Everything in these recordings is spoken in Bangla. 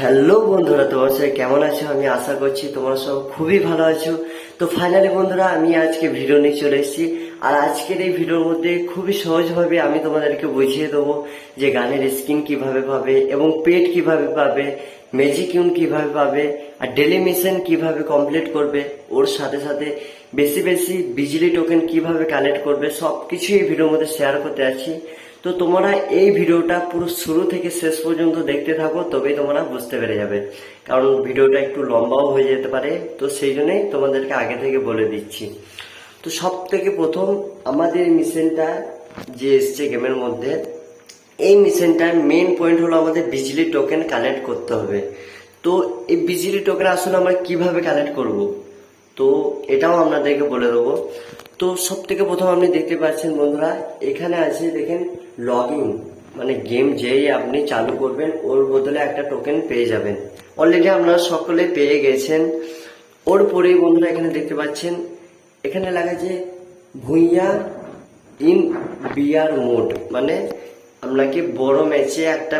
হ্যালো বন্ধুরা, তোমার সবাই কেমন আছো? আমি আশা করছি তোমরা সব খুবই ভালো আছো। তো ফাইনালি বন্ধুরা, আমি আজকে ভিডিও নিয়ে চলে এসেছি। আর আজকের এই ভিডিওর মধ্যে খুবই সহজভাবে আমি তোমাদেরকে বুঝিয়ে দেবো যে গানের স্কিন কিভাবে পাবে এবং পেড কিভাবে পাবে, ম্যাজিক ইউন কিভাবে পাবে, আর ডেলি মিশন কিভাবে কমপ্লিট করবে, ওর সাথে সাথে বেশি বেশি বিজলি টোকেন কিভাবে কালেক্ট করবে, সবকিছু এই ভিডিওর মধ্যে শেয়ার করতে আছি। তো তোমরা এই ভিডিওটা পুরো শুরু থেকে শেষ পর্যন্ত দেখতে থাকো, তবেই তোমরা বুঝতে পেরে যাবে। কারণ ভিডিওটা একটু লম্বাও হয়ে যেতে পারে, তো সেই জন্যই তোমাদেরকে আগে থেকে বলে দিচ্ছি। তো সব থেকে প্রথম আমাদের মিশনটা যে এসছে গেমের মধ্যে, এই মিশনটার মেন পয়েন্ট হলো আমাদের বিজলি টোকেন কালেক্ট করতে হবে। তো এই বিজলি টোকেন আসলে আমরা কিভাবে কালেক্ট করব, তো এটাও আপনাদেরকে বলে দেবো। তো সব থেকে প্রথম আপনি দেখতে পাচ্ছেন বন্ধুরা, এখানে আছে দেখেন লগ ইন, মানে গেম যেই আপনি চালু করবেন ওর বদলে একটা টোকেন পেয়ে যাবেন। অলরেডি আপনারা সকলে পেয়ে গেছেন। ওর পরেই বন্ধুরা এখানে দেখতে পাচ্ছেন, এখানে লেখা আছে ভুইয়া ইন বিআর মোড, মানে আপনাকে বড় ম্যাচে একটা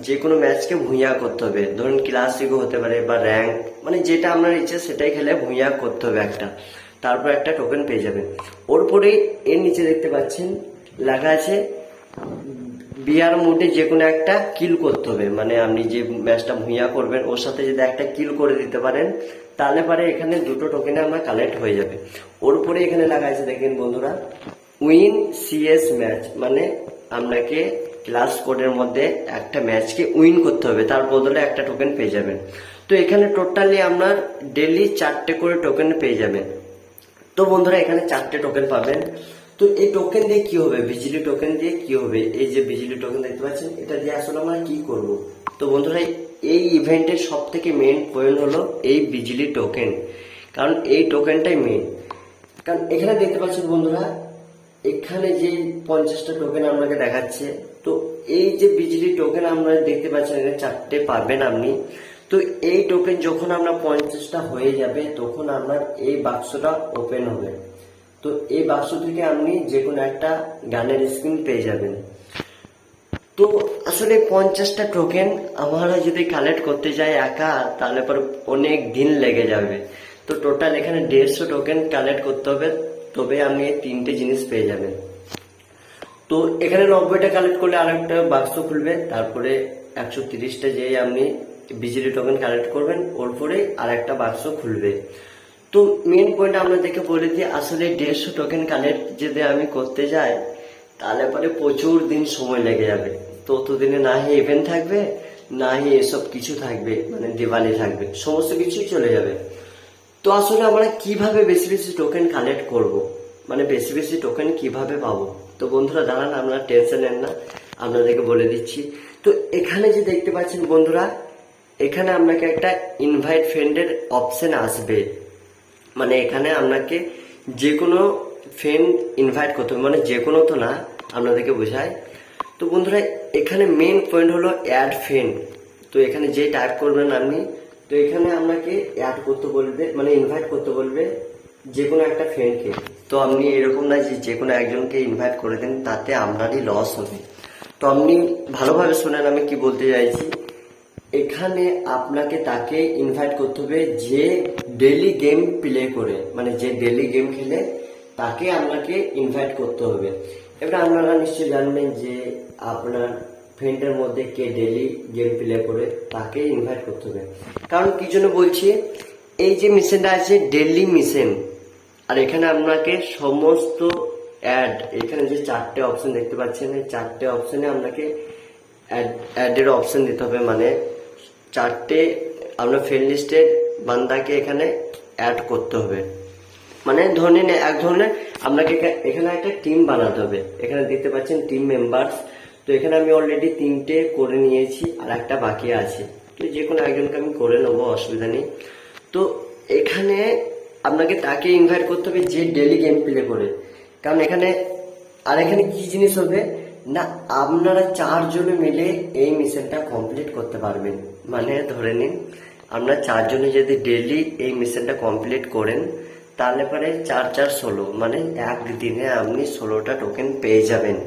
যে কোনো ম্যাচকে ভুইয়া করতে হবে। ধরুন ক্লাসিকও হতে পারে বা র্যাঙ্ক, মানে যেটা আপনার ইচ্ছে সেটাই খেলে ভুইয়া করতে হবে একটা, তারপর একটা টোকেন পেয়ে যাবেন। ওর পরে এর নিচে দেখতে পাচ্ছেন লেখা আছে বিআর মোডে যে কোনো একটা কিল করতে হবে, মানে আপনি যে ম্যাচটা ভুইয়া করবেন ওর সাথে যদি একটা কিল করে দিতে পারেন তাহলে পারে এখানে দুটো টোকেনে আমরা কালেক্ট হয়ে যাবে। ওর পরে এখানে লেখা আছে দেখেন বন্ধুরা, উইন সিএস ম্যাচ, মানে আপনাকে ক্লাস কোডের মধ্যে একটা ম্যাচকে উইন করতে হবে, তার বদলে একটা টোকেন পেয়ে যাবেন। তো এখানে টোটালি আপনার ডেলি 4টে করে টোকেন পেয়ে যাবেন। তো বন্ধুরা এখানে 4টে টোকেন পাবেন। তো এই টোকেন দিয়ে কি হবে, বিজলি টোকেন দিয়ে কি হবে, এই যে বিজলি টোকেন দেখতে পাচ্ছেন এটা দিয়ে আসলে আমরা কি করব। তো বন্ধুরা এই ইভেন্টের সব থেকে মেন পয়েন্ট হলো এই বিজলি টোকেন, কারণ এই টোকেনটাই মেন। কারণ এখানে দেখতে পাচ্ছেন বন্ধুরা, এখানে যে 50টা টোকেন আপনাকে দেখাচ্ছে, তো এই যে বিজলি টোকেন আপনারা দেখতে পাচ্ছেন এখানে 4টে পাবেন আপনি। তো এই টোকেন যখন আপনার 50টা হয়ে যাবে তখন আপনার এই বাক্সটা ওপেন হবে। তো এই বাক্স থেকে আপনি যে কোনো একটা গানের স্ক্রিন পেয়ে যাবেন। তো আসলে 50টা টোকেন আমরা যদি কালেক্ট করতে যাই একা তাহলে পর অনেক দিন লেগে যাবে। তো টোটাল এখানে 150 টোকেন কালেক্ট করতে হবে, তবে আপনি এই 3টে জিনিস পেয়ে যাবেন। তো এখানে 90টা কালেক্ট করলে আরেকটা বাক্স খুলবে, তারপরে 130টা যে আপনি বিজলি টোকেন কালেক্ট করবেন ওর পরে আর একটা বাক্স খুলবে। তো মেন পয়েন্ট আপনাদেরকে বলে দিই, আসলে 150 টোকেন কালেক্ট যদি আমি করতে যাই তাহলে পরে প্রচুর দিন সময় লেগে যাবে। ততদিনে না হি ইভেন্ট থাকবে, না হি এসব কিছু থাকবে, মানে দিওয়ালি থাকবে, সমস্ত কিছুই চলে যাবে। তো আসলে আমরা কিভাবে বেশি বেশি টোকেন কালেক্ট করব, মানে বেশি বেশি টোকেন কিভাবে পাবো, তো বন্ধুরা দাঁড়ান, আপনারা টেনশন নেন না, আপনাদেরকে বলে দিচ্ছি। তো এখানে যে দেখতে পাচ্ছেন বন্ধুরা, এখানে আপনাকে একটা ইনভাইট ফ্রেন্ডের অপশন আসবে, মানে এখানে আপনাকে যে কোনো ফ্রেন্ড ইনভাইট করতে হবে, মানে যে কোনো তো না, আপনাদেরকে বোঝায়। তো বন্ধুরা এখানে মেন পয়েন্ট হলো অ্যাড ফ্রেন্ড। তো এখানে যে টাইপ করবেন আপনি, তো এখানে আপনাকে অ্যাড করতে বলবে, মানে ইনভাইট করতে বলবে যে কোনো একটা ফ্রেন্ডকে। তো আপনি এরকম না যে কোনো একজনকে ইনভাইট করে দেন, তাতে আপনারই লস হবে। তো আপনি ভালোভাবে শোনেন আমি কি বলতে চাইছি। এখানে আপনাকে তাকে ইনভাইট করতে হবে যে ডেইলি গেম প্লে করে, মানে যে ডেইলি গেম খেলে তাকে আপনাকে ইনভাইট করতে হবে। এবার আপনারা নিশ্চয়ই জানবেন যে আপনার ফ্রেন্ডের মধ্যে কে ডেইলি গেম প্লে করে তাকে ইনভাইট করতে হবে। কারণ কি জন্য বলছি, এই যে মিশনটা আছে ডেইলি মিশন, আর এখানে আপনাকে সমস্ত অ্যাড, এখানে যে 4টে অপশন দেখতে পাচ্ছেন এই 4টে অপশনে আপনাকে অ্যাডের অপশন দিতে হবে, মানে 4টে আপনার ফ্রেন্ড লিস্টের বান্দাকে এখানে অ্যাড করতে হবে। মানে ধরে নিন এক ধরনের আপনাকে এখানে একটা টিম বানাতে হবে। এখানে দেখতে পাচ্ছেন টিম মেম্বার্স, তো এখানে আমি অলরেডি 3টে করে নিয়েছি আর একটা বাকি আছে। তো যে কোনো একজনকে আমি করে নেবো, অসুবিধা নেই। তো এখানে আপনাকে তাকে ইনভাইট করতে হবে যে ডেলি গেম প্লে করে। কারণ এখানে আর এখানে কি জিনিস হবে না, আপনারা 4জনে মিলে এই মিশনটা কমপ্লিট করতে পারবেন। মানে ধরে নিন আপনারা 4জনে যদি ডেলি এই মিশনটা কমপ্লিট করেন তাহলে পরে 4 4 16, মানে একদিনে আপনি 16টা টোকেন পেয়ে যাবেন।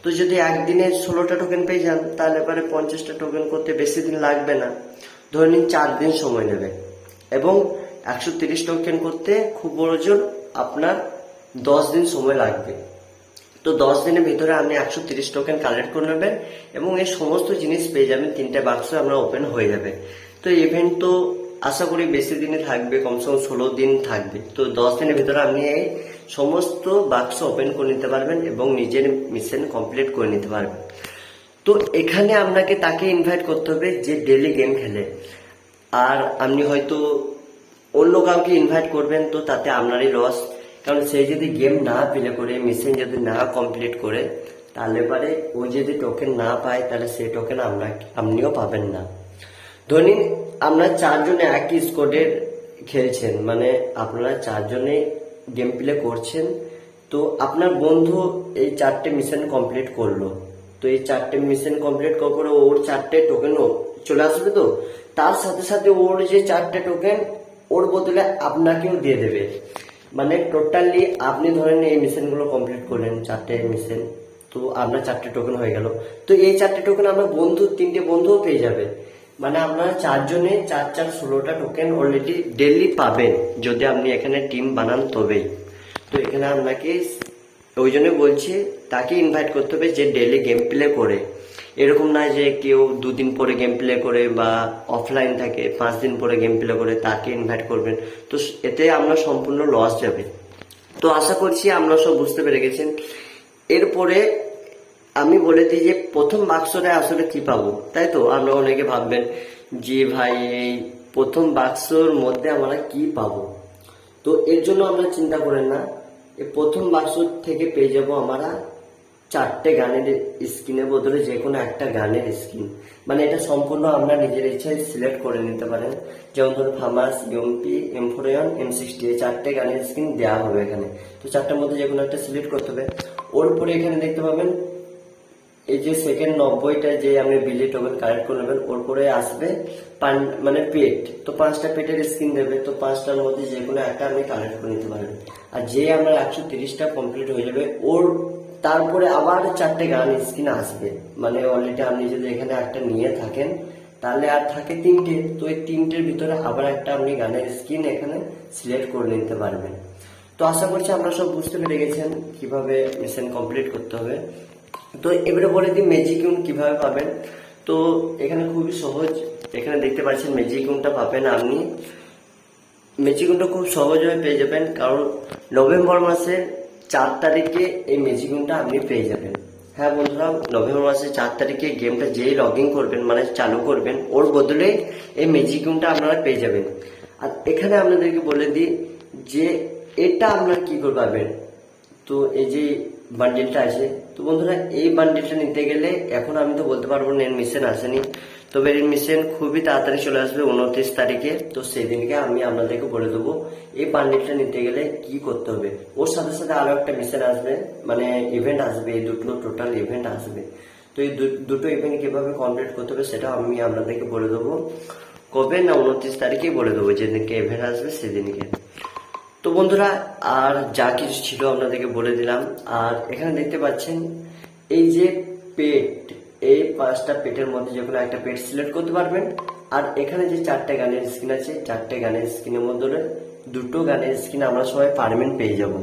তো যদি একদিনে 16টা টোকেন পেয়ে যান তাহলে পরে 50টা টোকেন করতে বেশি দিন লাগবে না। ধরে নিন 4 দিন সময় নেবে এবং 130 টোকেন করতে খুব বড় জোর আপনার 10 দিন সময় লাগবে। তো 10 দিনের ভিতরে আপনি 130 টোকেন কালেক্ট করে নেবেন এবং এই সমস্ত জিনিস পেয়ে যাবেন। 3টে বাক্স আপনার ওপেন হয়ে যাবে। তো ইভেন্ট তো আশা করি বেশি দিনে থাকবে, কমসে কম 16 দিন থাকবে। তো 10 দিনের ভিতরে আপনি এই সমস্ত বাক্স ওপেন করে নিতে পারবেন এবং নিজের মিশন কমপ্লিট করে নিতে পারবেন। তো এখানে আপনাকে তাকে ইনভাইট করতে হবে যে ডেইলি গেম খেলে। আর আপনি হয়তো অন্য কাউকে ইনভাইট করবেন, তো তাতে আপনারই লস। কারণ সে যদি গেম না প্লে করে, মিশন যদি না কমপ্লিট করে, তাহলে পরে ও যদি টোকেন না পায়, তাহলে সেই টোকেন আপনিও পাবেন না। ধরুন আমরা 4জনে একই স্কোয়াডের খেলছেন, মানে আপনারা 4জনে গেম প্লে করছেন। তো আপনার বন্ধু এই 4টে মিশন কমপ্লিট করলো। তো এই 4টে মিশন কমপ্লিট করার পরে ওর 4টে টোকেনও চলে আসবে। তো তার সাথে সাথে ওর যে 4টে টোকেন ওর বদলে আপনাকেও দিয়ে দেবে। মানে টোটালি আপনি ধরেন এই মিশনগুলো কমপ্লিট করলেন, 4টে মিশন, তো আপনার 4টে টোকেন হয়ে গেল। তো এই 4টে টোকেন আপনার বন্ধু 3টে বন্ধুও পেয়ে যাবে। মানে আপনারা 4জনে 4 16টা টোকেন অলরেডি ডেইলি পাবেন, যদি আপনি এখানে টিম বানান তবেই। তো এখানে আপনাকে ওই জন্য বলছি তাকে ইনভাইট করতে হবে যে ডেইলি গেম প্লে করে। এরকম না যে কেউ 2 দিন পরে গেম প্লে করে বা অফলাইন থাকে 5 দিন পরে গেম প্লে করে তাকে ইনভাইট করবেন। তো এতে আপনার সম্পূর্ণ লস যাবে। তো আশা করছি আপনারা সব বুঝতে পেরে গেছেন। এরপরে আমি বলে দিই যে প্রথম বাক্সটা আসলে কি পাবো, তাই তো আমরা অনেকে ভাববেন যে ভাই এই প্রথম বাক্সর মধ্যে আমরা কি পাবো। তো এর জন্য আমরা চিন্তা করেন না, এই প্রথম বাক্স থেকে পেয়ে যাবো আমরা 4টে গানের স্ক্রিনের বদলে যে কোনো একটা গানের স্ক্রিন। মানে এটা সম্পূর্ণ আপনার নিজের ইচ্ছায় সিলেক্ট করে নিতে পারেন। যেমন ধরুন ফামাস, ইউএমপি, M4A1, M60 এই 4টে গানের স্ক্রিন দেওয়া হবে এখানে। তো 4টার মধ্যে যে কোনো একটা সিলেক্ট করতে হবে। ওর উপরে এখানে দেখতে পাবেন এই যে সেকেন্ড 90টা যে আপনি বিলি টোকেন কালেক্ট করে নেবেন, ওর পরে আসবে মানে পেট। তো 5টা পেটের স্ক্রিন দেবে। তো 5টার মধ্যে যে কোনো একটা আপনি কালেক্ট করে নিতে পারবেন। আর যে আপনার 130টা কমপ্লিট হয়ে যাবে ওর তারপরে আবার 4টে গান স্ক্রিন আসবে। মানে অলরেডি আপনি যদি এখানে একটা নিয়ে থাকেন তাহলে আর থাকে 3টে। তো এই 3টের ভিতরে আবার একটা আপনি গানের স্ক্রিন এখানে সিলেক্ট করে নিতে পারবেন। তো আশা করছি আপনারা সব বুঝতে পেরে গেছেন কিভাবে মিশন কমপ্লিট করতে হবে। তো এবারে বলে দিই ম্যাজিক ইউন কিভাবে পাবেন। তো এখানে খুবই সহজ। এখানে দেখতে পাচ্ছেন ম্যাজিক ইউনটা পাবেন আপনি। ম্যাজিক ইউনটা খুব সহজভাবে পেয়ে যাবেন, কারণ নভেম্বর মাসের 4 তারিখে এই ম্যাজিক ইউনটা আপনি পেয়ে যাবেন। হ্যাঁ বন্ধুরা, নভেম্বর মাসের 4 তারিখে গেমটা যেই লগ ইন করবেন, মানে চালু করবেন, ওর বদলে এই ম্যাজিক ইউনটা আপনারা পেয়ে যাবেন। আর এখানে আপনাদেরকে বলে দিই যে এটা আপনারা কি করে পাবেন। তো এই যে বান্ডিলটা আছে, তো বন্ধুরা এই বান্ডিলটা নিতে গেলে এখন আমি তো বলতে পারবো না এর মিশন আসেনি, তবে এর মিশন খুবই তাড়াতাড়ি চলে আসবে 29 তারিখে। তো সেই দিনকে আমি আপনাদেরকে বলে দেবো এই বান্ডিলটা নিতে গেলে কি করতে হবে। ওর সাথে সাথে আরো একটা মিশন আসবে, মানে ইভেন্ট আসবে, এই দুটো টোটাল ইভেন্ট আসবে। তো এই দুটো ইভেন্ট কিভাবে কমপ্লিট করতে হবে সেটা আমি আপনাদেরকে বলে দেবো কবে না 29 তারিখেই বলে দেবো, যেদিনকে ইভেন্ট আসবে সেদিনকে। তো বন্ধুরা আর যা কিছু ছিল আপনাদেরকে বলে দিলাম। আর এখানে দেখতে পাচ্ছেন এই যে পেট, এই 5টা পেটের মধ্যে যে কোনো একটা পেট সিলেক্ট করতে পারবেন। আর এখানে যে 4টে গানের স্ক্রিন আছে, 4টে গানের স্ক্রিনের মধ্যে 2টো গানের স্ক্রিন আমরা সবাই পারমেন্ট পেয়ে যাব।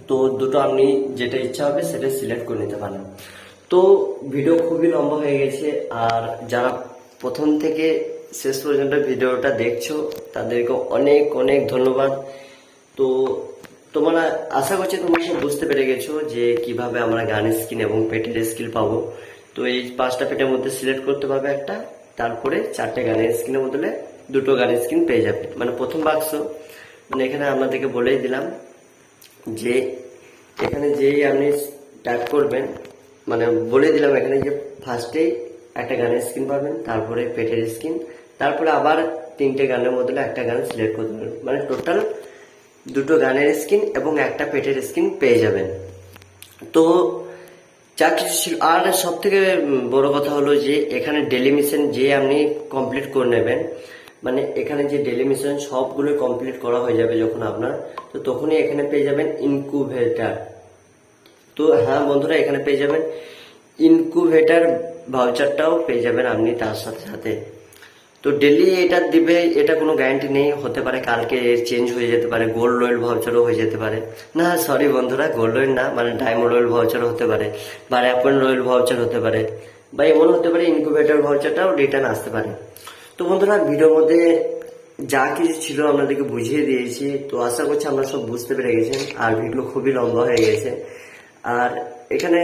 তো দুটো আপনি যেটা ইচ্ছা হবে সেটা সিলেক্ট করে নিতে পারেন। তো ভিডিও খুবই লম্বা হয়ে গেছে, আর যারা প্রথম থেকে শেষ পর্যন্ত ভিডিওটা দেখছো তাদেরকে অনেক অনেক ধন্যবাদ। তো তোমরা আশা করছি তোমরা সব বুঝতে পেরে গেছো যে কিভাবে আমরা গানের স্কিন এবং পেটের স্কিল পাবো। তো এই 5টা পেটের মধ্যে সিলেক্ট করতে পারবে একটা, তারপরে 4টে গানের স্কিনের বদলে 2টো গানের স্কিন পেয়ে যাবে। মানে প্রথম বাক্স, মানে এখানে আপনাদেরকে বলেই দিলাম যে এখানে যেই আপনি ট্যাপ করবেন, মানে বলে দিলাম এখানে যে ফার্স্টেই একটা গানের স্কিন পাবেন, তারপরে পেটের স্কিন, তারপরে আবার 3টে গানের মধ্যে একটা গান সিলেক্ট করতে পারবেন। মানে টোটাল 2টো গানের স্কিন এবং একটা পেটের স্কিন পেয়ে যাবেন। তো যা কিছু ছিল, আর সব থেকে বড় কথা হলো যে এখানে ডেলি মিশন যে আপনি কমপ্লিট করে নেবেন, মানে এখানে যে ডেলি মিশন সবগুলো কমপ্লিট করা হয়ে যাবে যখন আপনার, তো তখনই এখানে পেয়ে যাবেন ইনকুবেটার। তো হ্যাঁ বন্ধুরা, এখানে পেয়ে যাবেন ইনকুবেটার ভাউচারটাও পেয়ে যাবেন আপনি তার সাথে সাথে। তো তো ডেলি এটা দিবে, এটা কোনো গ্যারান্টি নেই, হতে পারে কালকে চেঞ্জ হয়ে যেতে পারে, গোল্ড রয়েল ভাউচারও হয়ে যেতে পারে। না সরি বন্ধুরা, গোল্ড রয়েল না, মানে ডায়মন্ড রয়েল ভাউচার হতে পারে, বা অ্যাপল রয়েল ভাউচার হতে পারে, বা এমন হতে পারে ইনকিউবেটর ভাউচারটাও রিটার্ন আসতে পারে। তো বন্ধুরা ভিডিওর মধ্যে যা কিছু ছিল আপনাদেরকে বুঝিয়ে দিয়েছি, তো আশা করছি আপনারা সব বুঝতে পেরে গেছেন। আর ভিডিও খুবই লম্বা হয়ে গেছে। আর এখানে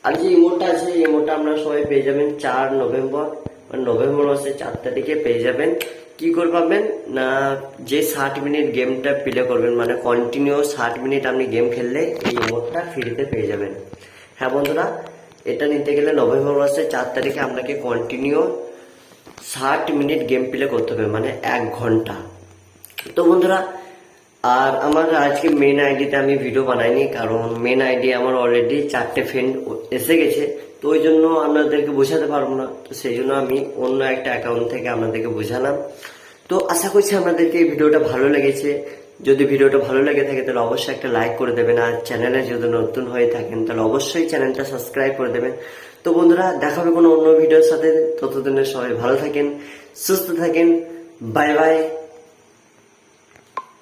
আর যে ইমোটটা আছে, এই ইমোটটা আপনারা সবাই পেয়ে যাবেন 4 নভেম্বর, মানে নভেম্বর মাসের 4 তারিখে পেয়ে যাবেন। কি করে পাবেন না, যে 60 মিনিট গেমটা প্লে করবেন, মানে কন্টিনিউ 60 মিনিট আপনি গেম খেললে এই ইমোটটা ফ্রিতে পেয়ে যাবেন। হ্যাঁ বন্ধুরা, এটা নিতে গেলে নভেম্বর মাসের 4 তারিখে আপনাকে কন্টিনিউ 60 মিনিট গেম প্লে করতে হবে, মানে 1 ঘন্টা। তো বন্ধুরা, আর আমার আজকে মেন আইডিতে আমি ভিডিও বানাইনি, কারণ মেন আইডি আমার অলরেডি 4টে ফ্রেন্ড এসে গেছে, তো ওই জন্য আপনাদেরকে বোঝাতে পারবো না। তো সেই জন্য আমি অন্য একটা অ্যাকাউন্ট থেকে আপনাদেরকে বোঝালাম। তো আশা করছি আপনাদেরকে এই ভিডিওটা ভালো লেগেছে। যদি ভিডিওটা ভালো লেগে থাকে তাহলে অবশ্যই একটা লাইক করে দেবেন, আর চ্যানেলে যদি নতুন হয়ে থাকেন তাহলে অবশ্যই চ্যানেলটা সাবস্ক্রাইব করে দেবেন। তো বন্ধুরা, দেখা হবে কোনো অন্য ভিডিওর সাথে। ততদিনের সবাই ভালো থাকেন, সুস্থ থাকেন, বাই বাই।